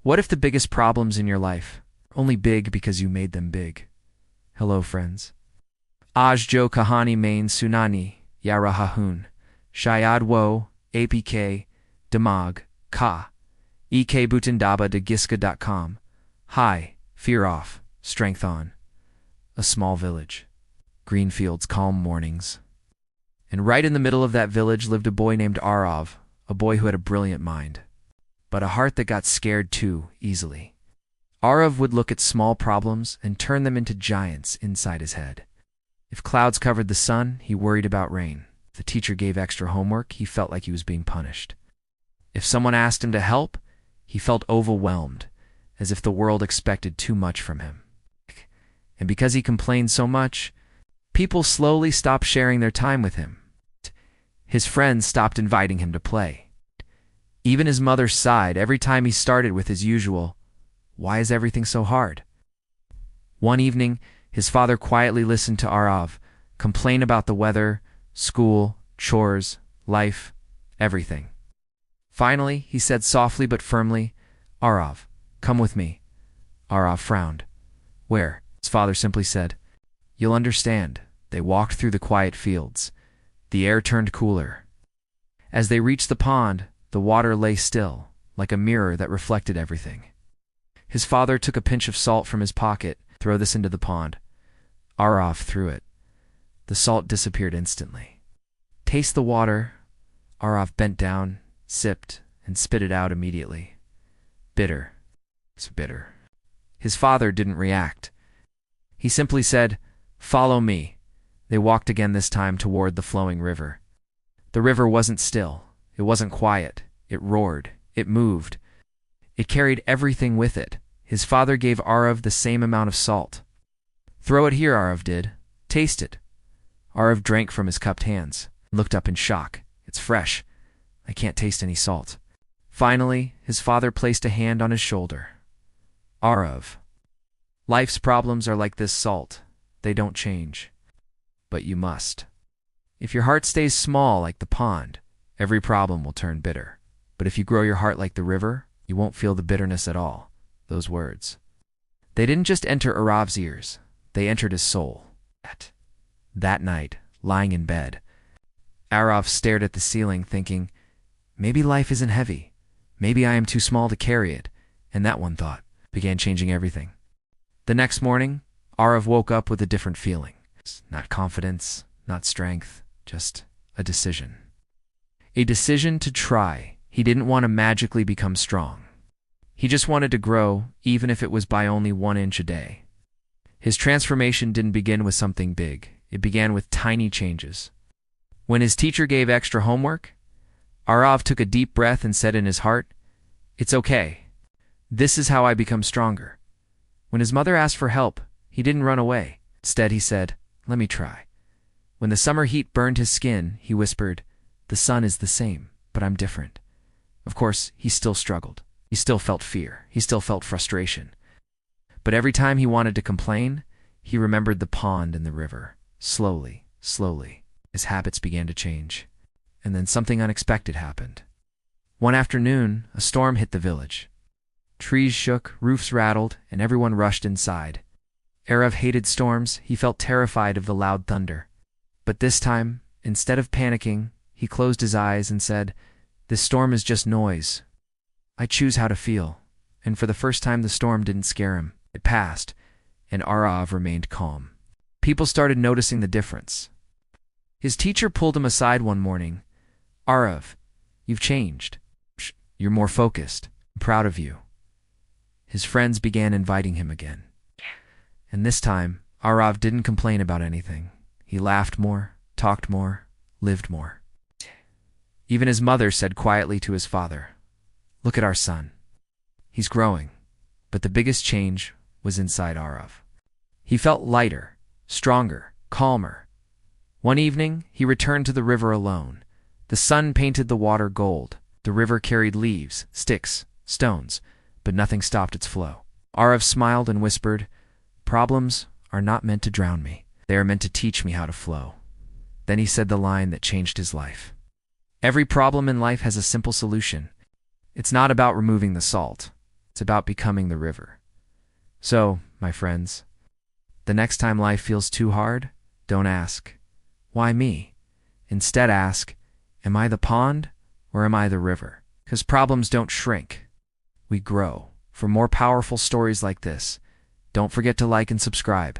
What if the biggest problems in your life are only big because you made them big? Hello, friends. Aj jo kahani main sunani yarahahun. Shayad wo, apk, damag, ka. Ek butindaba de giska.com. Hi, fear off, strength on. A small village. Green fields, calm mornings. And right in the middle of that village lived a boy named Arav, a boy who had a brilliant mind, but a heart that got scared too easily. Arav would look at small problems and turn them into giants inside his head. If clouds covered the sun, he worried about rain. If the teacher gave extra homework, he felt like he was being punished. If someone asked him to help, he felt overwhelmed, as if the world expected too much from him. And because he complained so much, people slowly stopped sharing their time with him. His friends stopped inviting him to play. Even his mother sighed every time he started with his usual, "Why is everything so hard?" One evening, his father quietly listened to Arav complain about the weather, school, chores, life, everything. Finally, he said softly but firmly, "Arav, come with me." Arav frowned. "Where?" His father simply said, "You'll understand." They walked through the quiet fields. The air turned cooler. As they reached the pond, the water lay still, like a mirror that reflected everything. His father took a pinch of salt from his pocket. "Throw this into the pond." Arav threw it. The salt disappeared instantly. "Taste the water." Arav bent down, sipped, and spit it out immediately. Bitter. It's bitter. His father didn't react. He simply said, "Follow me." They walked again, this time toward the flowing river. The river wasn't still. It wasn't quiet. It roared. It moved. It carried everything with it. His father gave Arav the same amount of salt. "Throw it here," Arav did. "Taste it." Arav drank from his cupped hands and looked up in shock. "It's fresh. I can't taste any salt." Finally, his father placed a hand on his shoulder. "Arav, life's problems are like this salt. They don't change. But you must. If your heart stays small like the pond, every problem will turn bitter. But if you grow your heart like the river, you won't feel the bitterness at all." Those words. They didn't just enter Arav's ears. They entered his soul. That night, lying in bed, Arav stared at the ceiling thinking, maybe life isn't heavy. Maybe I am too small to carry it. And that one thought began changing everything. The next morning, Arav woke up with a different feeling. Not confidence, not strength, just a decision. A decision to try. He didn't want to magically become strong. He just wanted to grow, even if it was by only 1 inch a day. His transformation didn't begin with something big. It began with tiny changes. When his teacher gave extra homework, Arav took a deep breath and said in his heart, "It's okay. This is how I become stronger." When his mother asked for help, he didn't run away. Instead, he said, "Let me try." When the summer heat burned his skin, he whispered, "The sun is the same, but I'm different." Of course, he still struggled. He still felt fear. He still felt frustration. But every time he wanted to complain, he remembered the pond and the river. Slowly, slowly, his habits began to change. And then something unexpected happened. One afternoon, a storm hit the village. Trees shook, roofs rattled, and everyone rushed inside. Arav hated storms. He felt terrified of the loud thunder. But this time, instead of panicking, he closed his eyes and said, "This storm is just noise. I choose how to feel." And for the first time, the storm didn't scare him. It passed, and Arav remained calm. People started noticing the difference. His teacher pulled him aside one morning. "Arav, you've changed. You're more focused. I'm proud of you." His friends began inviting him again. And this time, Arav didn't complain about anything. He laughed more, talked more, lived more. Even his mother said quietly to his father, "Look at our son. He's growing." But the biggest change was inside Arav. He felt lighter, stronger, calmer. One evening, he returned to the river alone. The sun painted the water gold. The river carried leaves, sticks, stones, but nothing stopped its flow. Arav smiled and whispered, "Problems are not meant to drown me. They are meant to teach me how to flow." Then he said the line that changed his life. Every problem in life has a simple solution. It's not about removing the salt. It's about becoming the river. So, my friends, the next time life feels too hard, don't ask, why me? Instead ask, am I the pond or am I the river? Because problems don't shrink, we grow. For more powerful stories like this, don't forget to like and subscribe.